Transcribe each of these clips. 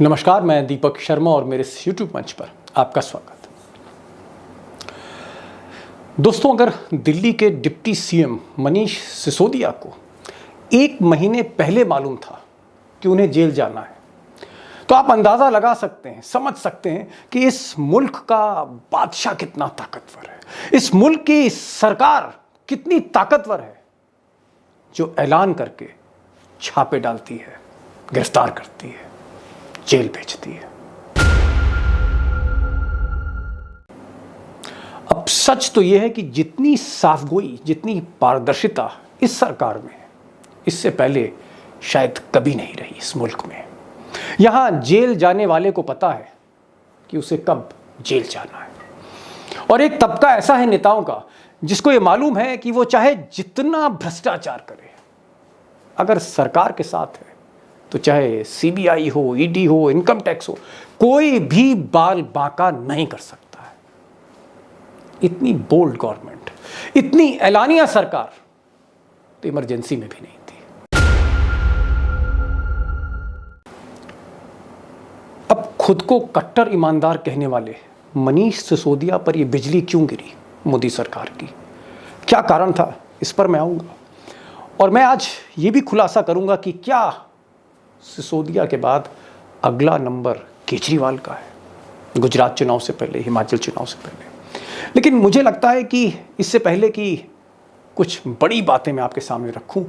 नमस्कार, मैं दीपक शर्मा और मेरे इस YouTube मंच पर आपका स्वागत। दोस्तों, अगर दिल्ली के डिप्टी सीएम मनीष सिसोदिया को 1 महीने पहले मालूम था कि उन्हें जेल जाना है, तो आप अंदाज़ा लगा सकते हैं, समझ सकते हैं कि इस मुल्क का बादशाह कितना ताकतवर है, इस मुल्क की सरकार कितनी ताकतवर है, जो ऐलान करके छापे डालती है, गिरफ्तार करती है, जेल भेजती है। अब सच तो यह है कि जितनी साफगोई, जितनी पारदर्शिता इस सरकार में है, इससे पहले शायद कभी नहीं रही इस मुल्क में। यहां जेल जाने वाले को पता है कि उसे कब जेल जाना है, और एक तबका ऐसा है नेताओं का जिसको यह मालूम है कि वो चाहे जितना भ्रष्टाचार करे, अगर सरकार के साथ है तो चाहे सीबीआई हो, ईडी हो, इनकम टैक्स हो, कोई भी बाल बांका नहीं कर सकता है। इतनी बोल्ड गवर्नमेंट, इतनी ऐलानिया सरकार तो इमरजेंसी में भी नहीं थी। अब खुद को कट्टर ईमानदार कहने वाले मनीष सिसोदिया पर यह बिजली क्यों गिरी मोदी सरकार की? क्या कारण था, इस पर मैं आऊंगा। और मैं आज ये भी खुलासा करूंगा कि क्या सिसोदिया के बाद अगला नंबर केजरीवाल का है, गुजरात चुनाव से पहले, हिमाचल चुनाव से पहले। लेकिन मुझे लगता है कि इससे पहले कि कुछ बड़ी बातें मैं आपके सामने रखूं,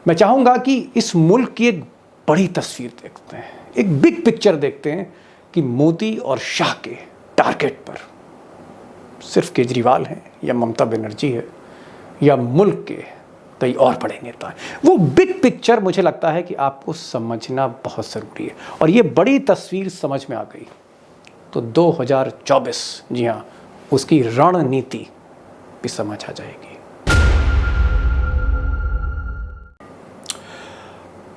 मैं चाहूंगा कि इस मुल्क की एक बड़ी तस्वीर देखते हैं, एक बिग पिक्चर देखते हैं कि मोदी और शाह के टारगेट पर सिर्फ केजरीवाल हैं या ममता बनर्जी है या मुल्क के कई और बड़े नेता हैं। वो बिग पिक्चर मुझे लगता है कि आपको समझना बहुत ज़रूरी है, और ये बड़ी तस्वीर समझ में आ गई तो 2024, जी हाँ, उसकी रणनीति भी समझ आ जाएगी।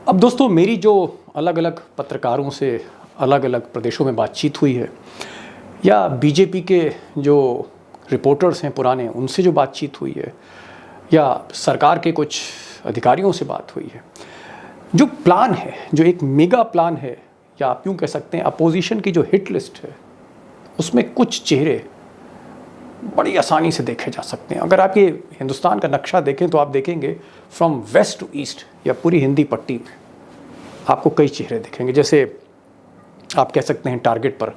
अब दोस्तों, मेरी जो अलग अलग पत्रकारों से अलग अलग प्रदेशों में बातचीत हुई है, या बीजेपी के जो रिपोर्टर्स हैं पुराने, उनसे जो बातचीत हुई है, या सरकार के कुछ अधिकारियों से बात हुई है, जो प्लान है, जो एक मेगा प्लान है, या आप यूँ कह सकते हैं अपोजिशन की जो हिट लिस्ट है, उसमें कुछ चेहरे बड़ी आसानी से देखे जा सकते हैं। अगर आप ये हिंदुस्तान का नक्शा देखें तो आप देखेंगे फ्रॉम वेस्ट टू ईस्ट या पूरी हिंदी पट्टी में आपको कई चेहरे दिखेंगे। जैसे आप कह सकते हैं टारगेट पर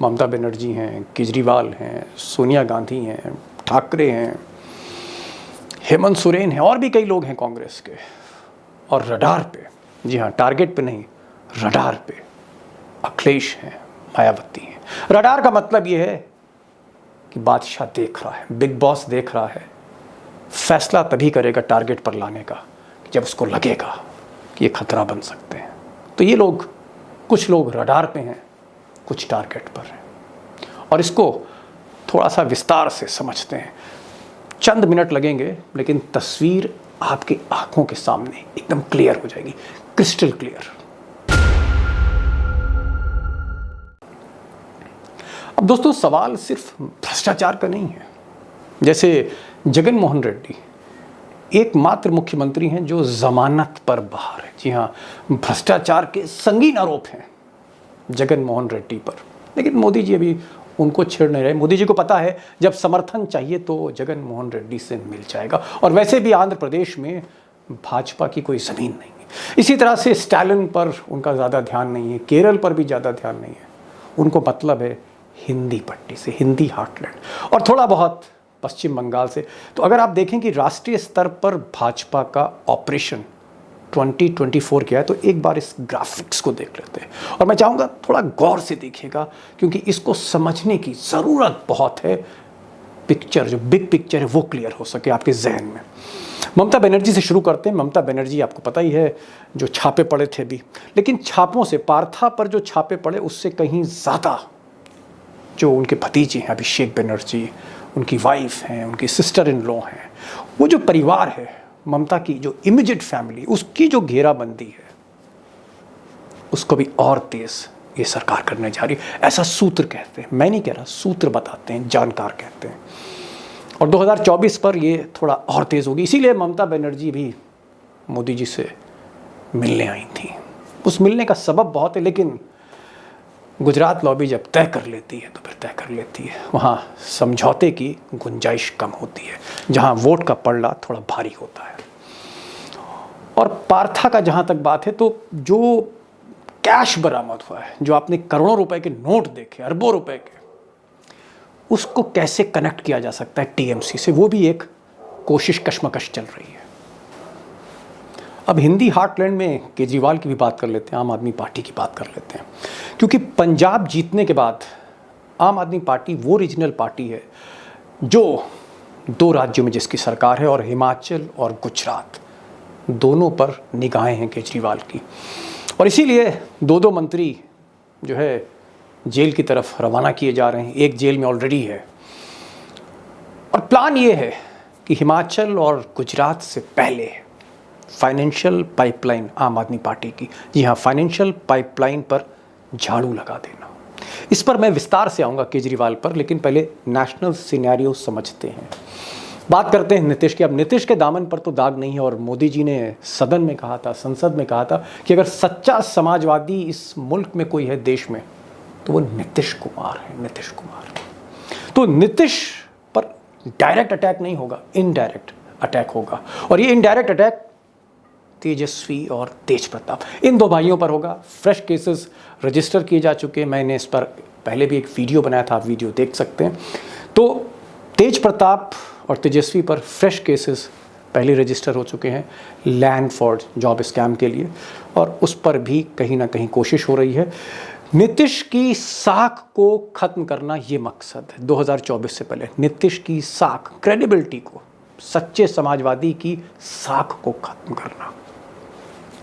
ममता बनर्जी हैं, केजरीवाल हैं, सोनिया गांधी हैं, ठाकरे हैं, हेमंत सोरेन है, और भी कई लोग हैं कांग्रेस के। और रडार पे, जी हाँ, टारगेट पे नहीं, रडार पे अखिलेश हैं, मायावती हैं। रडार का मतलब ये है कि बादशाह देख रहा है, बिग बॉस देख रहा है, फैसला तभी करेगा टारगेट पर लाने का जब उसको लगेगा कि ये खतरा बन सकते हैं। तो ये लोग, कुछ लोग रडार पे हैं, कुछ टारगेट पर हैं, और इसको थोड़ा सा विस्तार से समझते हैं। चंद मिनट लगेंगे, लेकिन तस्वीर आपकी आंखों के सामने एकदम क्लियर हो जाएगी, क्रिस्टल क्लियर। अब दोस्तों, सवाल सिर्फ भ्रष्टाचार का नहीं है। जैसे जगन मोहन रेड्डी एकमात्र मुख्यमंत्री हैं जो जमानत पर बाहर है। जी हाँ, भ्रष्टाचार के संगीन आरोप हैं जगन मोहन रेड्डी पर, लेकिन मोदी जी अभी उनको छेड़ नहीं रहे। मोदी जी को पता है जब समर्थन चाहिए तो जगन मोहन रेड्डी से मिल जाएगा। और वैसे भी आंध्र प्रदेश में भाजपा की कोई ज़मीन नहीं है। इसी तरह से स्टालिन पर उनका ज़्यादा ध्यान नहीं है, केरल पर भी ज़्यादा ध्यान नहीं है। उनको मतलब है हिंदी पट्टी से, हिंदी हार्टलैंड, और थोड़ा बहुत पश्चिम बंगाल से। तो अगर आप देखें कि राष्ट्रीय स्तर पर भाजपा का ऑपरेशन 2024 क्या है, तो एक बार इस ग्राफिक्स को देख लेते हैं। और मैं चाहूँगा थोड़ा गौर से देखिएगा, क्योंकि इसको समझने की ज़रूरत बहुत है। पिक्चर, जो बिग पिक्चर है, वो क्लियर हो सके आपके जहन में। ममता बनर्जी से शुरू करते हैं। ममता बनर्जी, आपको पता ही है, जो छापे पड़े थे अभी, लेकिन छापों से, पार्था पर जो छापे पड़े, उससे कहीं ज़्यादा जो उनके भतीजे हैं अभिषेक बनर्जी, उनकी वाइफ हैं, उनकी सिस्टर इन लॉ हैं, वो जो परिवार है, ममता की जो इमीडिएट फैमिली, उसकी जो घेराबंदी है, उसको भी और तेज ये सरकार करने जा रही है। ऐसा सूत्र कहते हैं, मैं नहीं कह रहा, सूत्र बताते हैं, जानकार कहते हैं। और 2024 पर ये थोड़ा और तेज होगी। इसीलिए ममता बनर्जी भी मोदी जी से मिलने आई थी। उस मिलने का सबब बहुत है, लेकिन गुजरात लॉबी जब तय कर लेती है तो फिर तय कर लेती है, वहाँ समझौते की गुंजाइश कम होती है, जहाँ वोट का पलड़ा थोड़ा भारी होता है। और पार्था का जहाँ तक बात है, तो जो कैश बरामद हुआ है, जो आपने करोड़ों रुपए के नोट देखे, अरबों रुपए के, उसको कैसे कनेक्ट किया जा सकता है टीएमसी से, वो भी एक कोशिश कशमकश चल रही है। अब हिंदी हार्टलैंड में केजरीवाल की भी बात कर लेते हैं, आम आदमी पार्टी की बात कर लेते हैं, क्योंकि पंजाब जीतने के बाद आम आदमी पार्टी वो रीजनल पार्टी है जो 2 राज्यों में जिसकी सरकार है, और हिमाचल और गुजरात दोनों पर निगाहें हैं केजरीवाल की। और इसीलिए 2 मंत्री जो है जेल की तरफ रवाना किए जा रहे हैं, एक जेल में ऑलरेडी है। और प्लान ये है कि हिमाचल और गुजरात से पहले फाइनेंशियल पाइपलाइन आम आदमी पार्टी की, जी हाँ, फाइनेंशियल पाइपलाइन पर झाड़ू लगा देना। इस पर मैं विस्तार से आऊँगा केजरीवाल पर, लेकिन पहले नेशनल सिनेरियो समझते हैं। बात करते हैं नीतीश की। अब नीतीश के दामन पर तो दाग नहीं है, और मोदी जी ने सदन में कहा था, संसद में कहा था कि अगर सच्चा समाजवादी इस मुल्क में कोई है, देश में, तो वो नीतीश कुमार है, नीतीश कुमार। तो नीतीश पर डायरेक्ट अटैक नहीं होगा, इनडायरेक्ट अटैक होगा, और ये इनडायरेक्ट अटैक तेजस्वी और तेज प्रताप, इन 2 भाइयों पर होगा। फ्रेश केसेस रजिस्टर किए जा चुके हैं, मैंने इस पर पहले भी एक वीडियो बनाया था, आप वीडियो देख सकते हैं। तो तेज प्रताप और तेजस्वी पर फ्रेश केसेस पहले रजिस्टर हो चुके हैं लैंड फॉर जॉब स्कैम के लिए, और उस पर भी कहीं ना कहीं कोशिश हो रही है। नीतीश की साख को खत्म करना ये मकसद है 2024 से पहले, नीतीश की साख, क्रेडिबिलिटी को, सच्चे समाजवादी की साख को खत्म करना।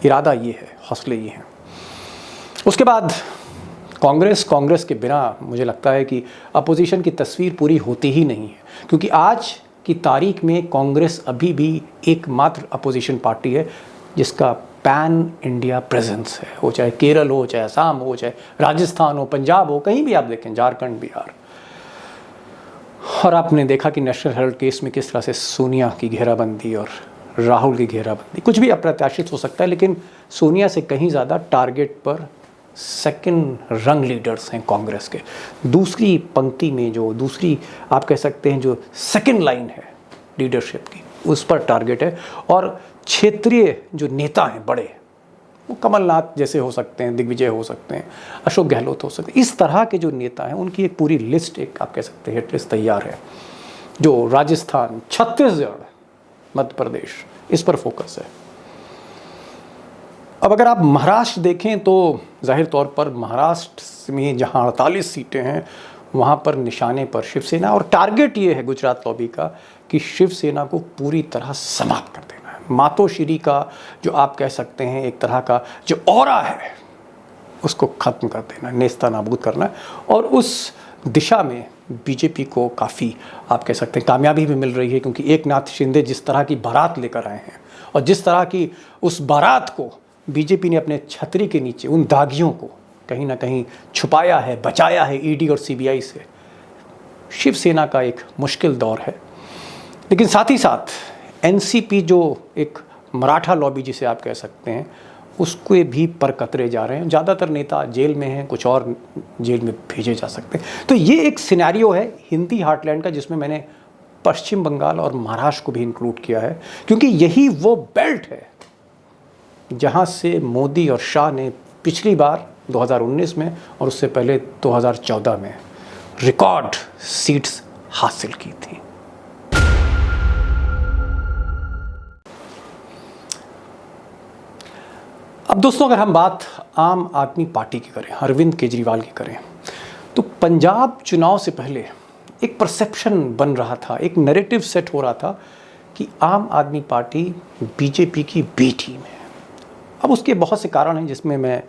इरादा ये है, हौसले ये हैं। उसके बाद कांग्रेस के बिना मुझे लगता है कि अपोजिशन की तस्वीर पूरी होती ही नहीं है, क्योंकि आज की तारीख में कांग्रेस अभी भी एकमात्र अपोजिशन पार्टी है जिसका पैन इंडिया प्रेजेंस है, हो चाहे केरल हो, चाहे असम हो, चाहे राजस्थान हो, पंजाब हो, कहीं भी आप देखें, झारखंड, बिहार। और आपने देखा कि नेशनल हेराल्ड केस में किस तरह से सोनिया की घेराबंदी और राहुल की घेराबंदी, कुछ भी अप्रत्याशित हो सकता है, लेकिन सोनिया से कहीं ज़्यादा टारगेट पर सेकंड रंग लीडर्स हैं कांग्रेस के। दूसरी पंक्ति में जो दूसरी आप कह सकते हैं जो सेकंड लाइन है लीडरशिप की, उस पर टारगेट है। और क्षेत्रीय जो नेता हैं बड़े, वो कमलनाथ जैसे हो सकते हैं, दिग्विजय हो सकते हैं, अशोक गहलोत हो सकते हैं, इस तरह के जो नेता हैं उनकी एक पूरी लिस्ट, एक आप कह सकते हैं हिट लिस्ट तैयार है, जो राजस्थान, छत्तीसगढ़, मध्य प्रदेश, इस पर फोकस है। अब अगर आप महाराष्ट्र देखें तो जाहिर तौर पर महाराष्ट्र में जहां 48 सीटें हैं वहां पर निशाने पर शिवसेना, और टारगेट ये है गुजरात लॉबी का कि शिवसेना को पूरी तरह समाप्त कर देना है। मातोश्री का जो आप कह सकते हैं एक तरह का जो ऑरा है उसको खत्म कर देना, नेस्ता नाबूद करना है। और उस दिशा में बीजेपी को काफ़ी आप कह सकते हैं कामयाबी भी मिल रही है, क्योंकि एकनाथ शिंदे जिस तरह की बारात लेकर आए हैं, और जिस तरह की उस बारात को बीजेपी ने अपने छतरी के नीचे उन दागियों को कहीं ना कहीं छुपाया है, बचाया है ईडी और सीबीआई से। शिवसेना का एक मुश्किल दौर है, लेकिन साथ ही साथ एनसीपी जो एक मराठा लॉबी जिसे आप कह सकते हैं, उसके भी पर कतरे जा रहे हैं। ज़्यादातर नेता जेल में हैं, कुछ और जेल में भेजे जा सकते हैं। तो ये एक सिनेरियो है हिंदी हार्टलैंड का, जिसमें मैंने पश्चिम बंगाल और महाराष्ट्र को भी इंक्लूड किया है, क्योंकि यही वो बेल्ट है जहाँ से मोदी और शाह ने पिछली बार 2019 में और उससे पहले 2014 में रिकॉर्ड सीट्स हासिल की थी। अब दोस्तों अगर हम बात आम आदमी पार्टी की करें, अरविंद केजरीवाल की करें, तो पंजाब चुनाव से पहले एक परसेप्शन बन रहा था, एक नैरेटिव सेट हो रहा था कि आम आदमी पार्टी बीजेपी की बी टीम है। अब उसके बहुत से कारण हैं जिसमें मैं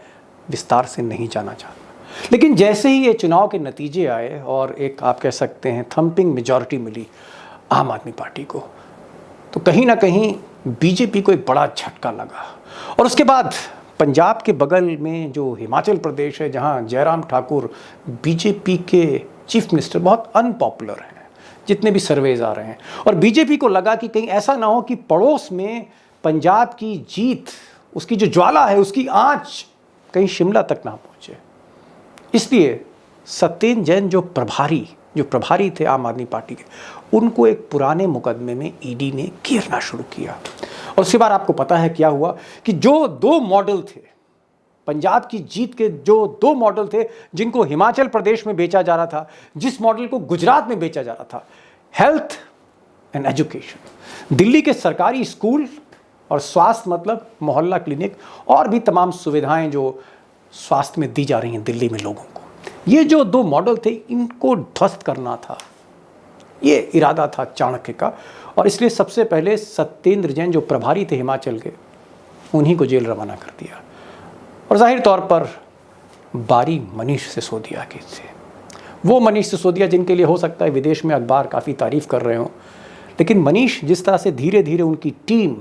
विस्तार से नहीं जाना चाहता, लेकिन जैसे ही ये चुनाव के नतीजे आए और एक आप कह सकते हैं थम्पिंग मेजॉरिटी मिली आम आदमी पार्टी को, तो कहीं ना कहीं बीजेपी को एक बड़ा झटका लगा। और उसके बाद पंजाब के बगल में जो हिमाचल प्रदेश है, जहां जयराम ठाकुर बीजेपी के चीफ मिनिस्टर बहुत अनपॉपुलर हैं, जितने भी सर्वेज आ रहे हैं, और बीजेपी को लगा कि कहीं ऐसा ना हो कि पड़ोस में पंजाब की जीत, उसकी जो ज्वाला है, उसकी आंच कहीं शिमला तक ना पहुंचे। इसलिए सत्येंद्र जैन जो प्रभारी थे आम आदमी पार्टी के, उनको एक पुराने मुकदमे में ईडी ने घेरना शुरू किया। और उसके बाद आपको पता है क्या हुआ कि जो 2 मॉडल थे, पंजाब की जीत के जो 2 मॉडल थे जिनको हिमाचल प्रदेश में बेचा जा रहा था, जिस मॉडल को गुजरात में बेचा जा रहा था, हेल्थ एंड एजुकेशन, दिल्ली के सरकारी स्कूल और स्वास्थ्य मतलब मोहल्ला क्लिनिक और भी तमाम सुविधाएं जो स्वास्थ्य में दी जा रही हैं दिल्ली में लोगों को, ये जो 2 मॉडल थे इनको ध्वस्त करना था, ये इरादा था चाणक्य का। और इसलिए सबसे पहले सत्येंद्र जैन जो प्रभारी थे हिमाचल के, उन्हीं को जेल रवाना कर दिया। और जाहिर तौर पर बारी मनीष सिसोदिया की थी। वो मनीष सिसोदिया जिनके लिए हो सकता है विदेश में अखबार काफ़ी तारीफ कर रहे हों, लेकिन मनीष जिस तरह से धीरे धीरे उनकी टीम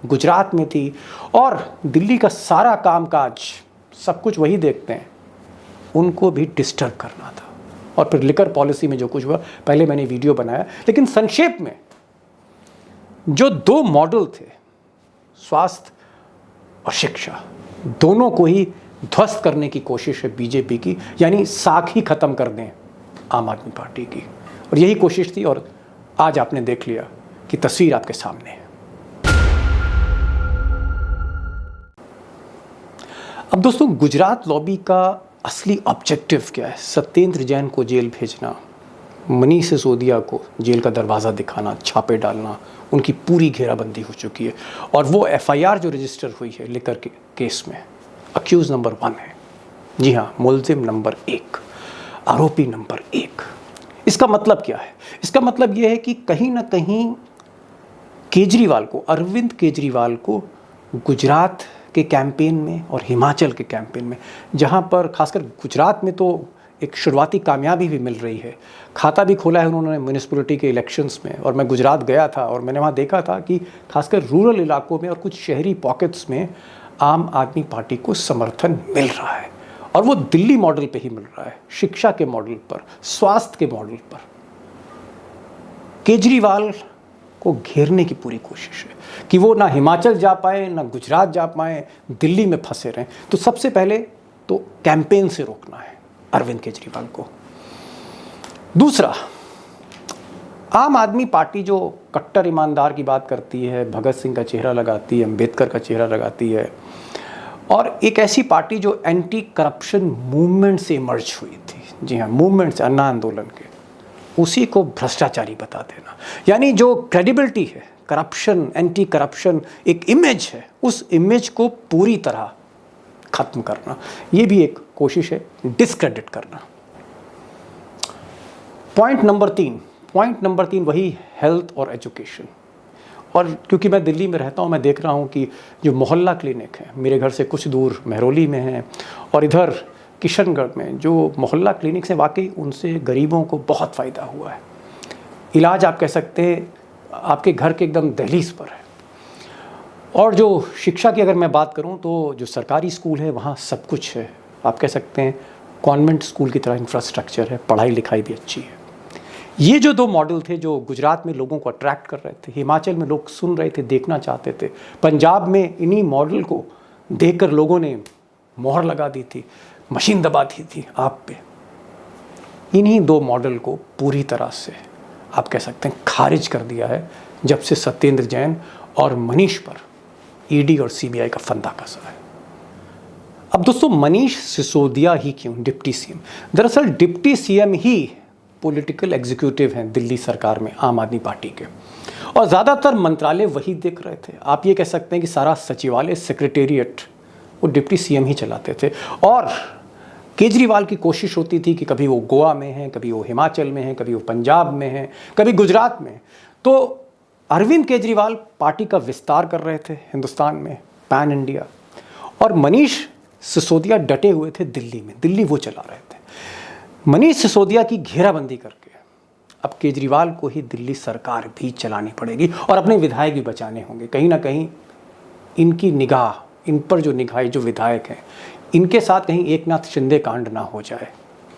गुजरात में थी और दिल्ली का सारा कामकाज सब कुछ वही देखते हैं, उनको भी डिस्टर्ब करना था। और फिर लिकर पॉलिसी में जो कुछ हुआ, पहले मैंने वीडियो बनाया, लेकिन संक्षेप में जो 2 मॉडल थे, स्वास्थ्य और शिक्षा, दोनों को ही ध्वस्त करने की कोशिश है बीजेपी की, यानी साख ही खत्म कर दें आम आदमी पार्टी की। और यही कोशिश थी और आज आपने देख लिया कि तस्वीर आपके सामने है। अब दोस्तों, गुजरात लॉबी का असली ऑब्जेक्टिव क्या है? सत्येंद्र जैन को जेल भेजना, मनीष सिसोदिया को जेल का दरवाज़ा दिखाना, छापे डालना, उनकी पूरी घेराबंदी हो चुकी है। और वो एफआईआर जो रजिस्टर हुई है लेकर के केस में, अक्यूज नंबर 1 है। जी हाँ, मुलजिम नंबर 1, आरोपी नंबर 1। इसका मतलब क्या है? इसका मतलब यह है कि कहीं ना कहीं केजरीवाल को, अरविंद केजरीवाल को गुजरात के कैंपेन में और हिमाचल के कैंपेन में, जहां पर खासकर गुजरात में तो एक शुरुआती कामयाबी भी मिल रही है, खाता भी खोला है उन्होंने म्यूनिसिपैलिटी के इलेक्शंस में। और मैं गुजरात गया था और मैंने वहाँ देखा था कि खासकर रूरल इलाकों में और कुछ शहरी पॉकेट्स में आम आदमी पार्टी को समर्थन मिल रहा है। और वो दिल्ली मॉडल पे ही मिल रहा है, शिक्षा के मॉडल पर, स्वास्थ्य के मॉडल पर। केजरीवाल को घेरने की पूरी कोशिश है कि वो ना हिमाचल जा पाए, ना गुजरात जा पाए, दिल्ली में फंसे रहें। तो सबसे पहले तो कैंपेन से रोकना है अरविंद केजरीवाल को। दूसरा, आम आदमी पार्टी जो कट्टर ईमानदार की बात करती है, भगत सिंह का चेहरा लगाती है, अंबेडकर का चेहरा लगाती है, और एक ऐसी पार्टी जो एंटी करप्शन मूवमेंट से इमर्ज हुई थी, जी हाँ, मूवमेंट से, अन्ना आंदोलन के, उसी को भ्रष्टाचारी बता देना। यानी जो क्रेडिबिलिटी है, करप्शन, एंटी करप्शन एक इमेज है, उस इमेज को पूरी तरह खत्म करना, ये भी एक कोशिश है, डिस्क्रेडिट करना। पॉइंट नंबर 3 वही हेल्थ और एजुकेशन। और क्योंकि मैं दिल्ली में रहता हूँ, मैं देख रहा हूँ कि जो मोहल्ला क्लिनिक है, मेरे घर से कुछ दूर मेहरौली में है, और इधर किशनगढ़ में जो मोहल्ला क्लिनिक्स हैं, वाकई उनसे गरीबों को बहुत फ़ायदा हुआ है। इलाज आप कह सकते हैं आपके घर के एकदम दहलीज पर है। और जो शिक्षा की अगर मैं बात करूं तो जो सरकारी स्कूल है वहाँ सब कुछ है, आप कह सकते हैं कॉन्वेंट स्कूल की तरह इंफ्रास्ट्रक्चर है, पढ़ाई लिखाई भी अच्छी है। ये जो 2 मॉडल थे जो गुजरात में लोगों को अट्रैक्ट कर रहे थे, हिमाचल में लोग सुन रहे थे, देखना चाहते थे, पंजाब में इन्हीं मॉडल को देखकर लोगों ने मोहर लगा दी थी, मशीन दबा दी थी आप पे। इन्हीं 2 मॉडल को पूरी तरह से आप कह सकते हैं खारिज कर दिया है जब से सत्येंद्र जैन और मनीष पर ईडी और सीबीआई का फंदा कसा है। अब दोस्तों, मनीष सिसोदिया ही क्यों डिप्टी सीएम? दरअसल डिप्टी सीएम ही पॉलिटिकल एग्जीक्यूटिव हैं दिल्ली सरकार में आम आदमी पार्टी के, और ज़्यादातर मंत्रालय वही देख रहे थे। आप ये कह सकते हैं कि सारा सचिवालय, सेक्रेटेरिएट वो डिप्टी सीएम ही चलाते थे। और केजरीवाल की कोशिश होती थी कि कभी वो गोवा में हैं, कभी वो हिमाचल में हैं, कभी वो पंजाब में हैं, कभी गुजरात में। तो अरविंद केजरीवाल पार्टी का विस्तार कर रहे थे हिंदुस्तान में, पैन इंडिया, और मनीष सिसोदिया डटे हुए थे दिल्ली में, दिल्ली वो चला रहे थे। मनीष सिसोदिया की घेराबंदी करके अब केजरीवाल को ही दिल्ली सरकार भी चलानी पड़ेगी और अपने विधायक भी बचाने होंगे। कहीं ना कहीं इनकी निगाह, इन पर जो निगाहें जो विधायक हैं, इनके साथ कहीं एकनाथ शिंदे कांड ना हो जाए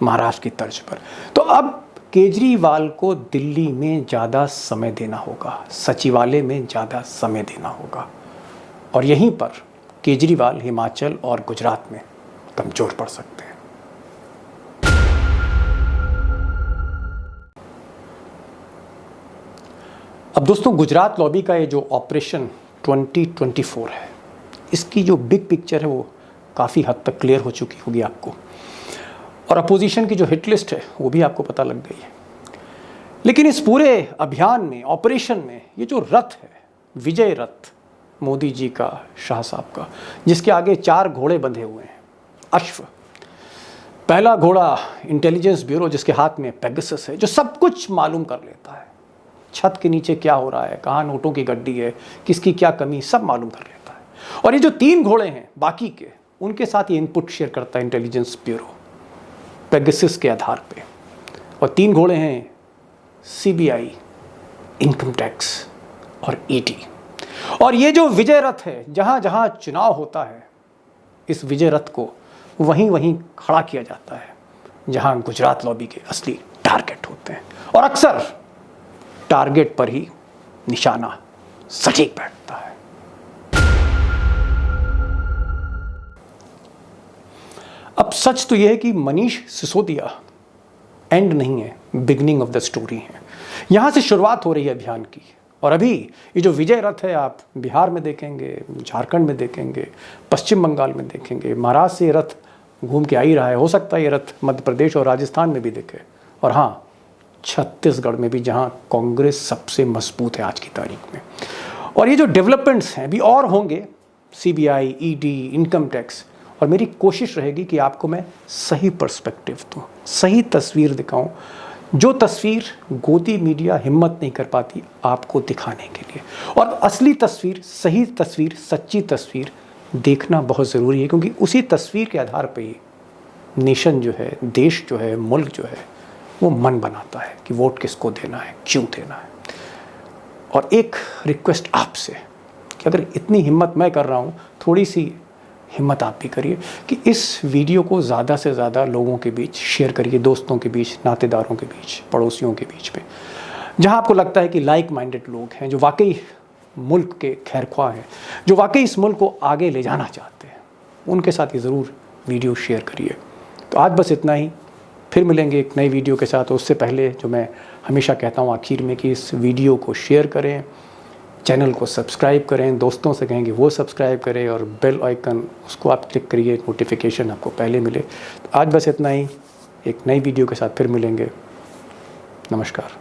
महाराष्ट्र की तर्ज पर। तो अब केजरीवाल को दिल्ली में ज़्यादा समय देना होगा, सचिवालय में ज़्यादा समय देना होगा, और यहीं पर केजरीवाल हिमाचल और गुजरात में कमज़ोर पड़ सकते हैं। अब दोस्तों, गुजरात लॉबी का ये जो ऑपरेशन 2024 है, इसकी जो बिग पिक्चर है वो काफ़ी हद तक क्लियर हो चुकी होगी आपको, और अपोजिशन की जो हिट लिस्ट है वो भी आपको पता लग गई है। लेकिन इस पूरे अभियान में, ऑपरेशन में, ये जो रथ है, विजय रथ, मोदी जी का, शाह साहब का, जिसके आगे 4 घोड़े बंधे हुए हैं, अश्व। पहला घोड़ा इंटेलिजेंस ब्यूरो, जिसके हाथ में पेगासस है, जो सब कुछ मालूम कर लेता है, छत के नीचे क्या हो रहा है, कहाँ नोटों की गड्डी है, किसकी क्या कमी, सब मालूम कर लेता है। और ये जो 3 घोड़े हैं बाकी के, उनके साथ ये इनपुट शेयर करता है इंटेलिजेंस ब्यूरो पेगासस के आधार पे। और 3 घोड़े हैं सीबीआई, इनकम टैक्स और ईडी। और ये जो विजय रथ है, जहाँ जहाँ चुनाव होता है, इस विजय रथ को वहीं वहीं खड़ा किया जाता है जहाँ गुजरात लॉबी के असली टारगेट होते हैं, और अक्सर टारगेट पर ही निशाना सटीक बैठता है। अब सच तो यह है कि मनीष सिसोदिया एंड नहीं है, बिगनिंग ऑफ द स्टोरी है। यहाँ से शुरुआत हो रही है अभियान की। और अभी ये जो विजय रथ है, आप बिहार में देखेंगे, झारखंड में देखेंगे, पश्चिम बंगाल में देखेंगे, महाराष्ट्र से ये रथ घूम के आ ही रहा है। हो सकता है ये रथ मध्य प्रदेश और राजस्थान में भी दिखे, और हाँ, छत्तीसगढ़ में भी, जहाँ कांग्रेस सबसे मजबूत है आज की तारीख में। और ये जो डेवलपमेंट्स हैं अभी और होंगे, सीबीआई, ईडी, इनकम टैक्स, और मेरी कोशिश रहेगी कि आपको मैं सही पर्सपेक्टिव दूँ, सही तस्वीर दिखाऊं, जो तस्वीर गोदी मीडिया हिम्मत नहीं कर पाती आपको दिखाने के लिए। और असली तस्वीर, सही तस्वीर, सच्ची तस्वीर देखना बहुत ज़रूरी है, क्योंकि उसी तस्वीर के आधार पर ही नेशन जो है, देश जो है, मुल्क जो है, वो मन बनाता है कि वोट किसको देना है, क्यों देना है। और एक रिक्वेस्ट आपसे कि अगर इतनी हिम्मत मैं कर रहा हूँ, थोड़ी सी हिम्मत आप भी करिए कि इस वीडियो को ज़्यादा से ज़्यादा लोगों के बीच शेयर करिए, दोस्तों के बीच, नातेदारों के बीच, पड़ोसियों के बीच में, जहां आपको लगता है कि लाइक माइंडेड लोग हैं, जो वाकई मुल्क के खैरख्वाह हैं, जो वाकई इस मुल्क को आगे ले जाना चाहते हैं, उनके साथ ये ज़रूर वीडियो शेयर करिए। तो आज बस इतना ही, फिर मिलेंगे एक नई वीडियो के साथ। उससे पहले जो मैं हमेशा कहता हूँ आखिर में, कि इस वीडियो को शेयर करें, चैनल को सब्सक्राइब करें, दोस्तों से कहेंगे वो सब्सक्राइब करें, और बेल आइकन उसको आप क्लिक करिए, नोटिफिकेशन आपको पहले मिले। तो आज बस इतना ही, एक नई वीडियो के साथ फिर मिलेंगे। नमस्कार।